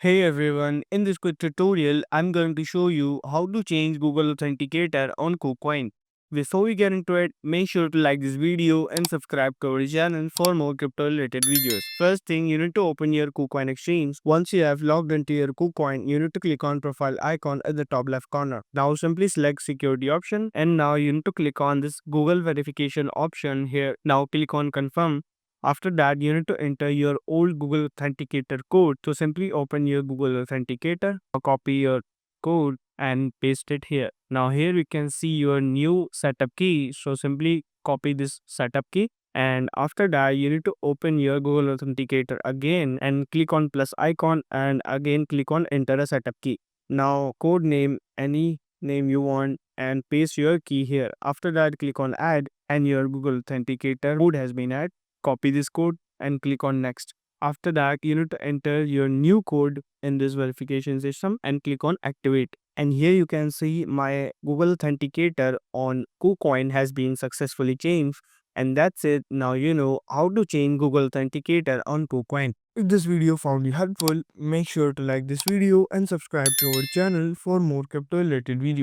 Hey everyone, in this quick tutorial, I'm going to show you how to change Google Authenticator on Kucoin. Before we get into it, make sure to like this video and subscribe to our channel for more crypto related videos. First thing, you need to open your Kucoin exchange. Once you have logged into your Kucoin, you need to click on profile icon at the top left corner. Now simply select security option and now you need to click on this Google verification option here. Now click on confirm. After that, you need to enter your old Google Authenticator code. So simply open your Google Authenticator, copy your code and paste it here. Now here we can see your new setup key. So simply copy this setup key. And after that, you need to open your Google Authenticator again and click on plus icon and again click on enter a setup key. Now code name, any name you want and paste your key here. After that, click on add and your Google Authenticator code has been added. Copy this code and click on next. After that, you need to enter your new code in this verification system and click on activate. And here you can see my Google Authenticator on KuCoin has been successfully changed. And that's it. Now you know how to change Google Authenticator on KuCoin. If this video found you helpful, make sure to like this video and subscribe to our channel for more crypto related videos.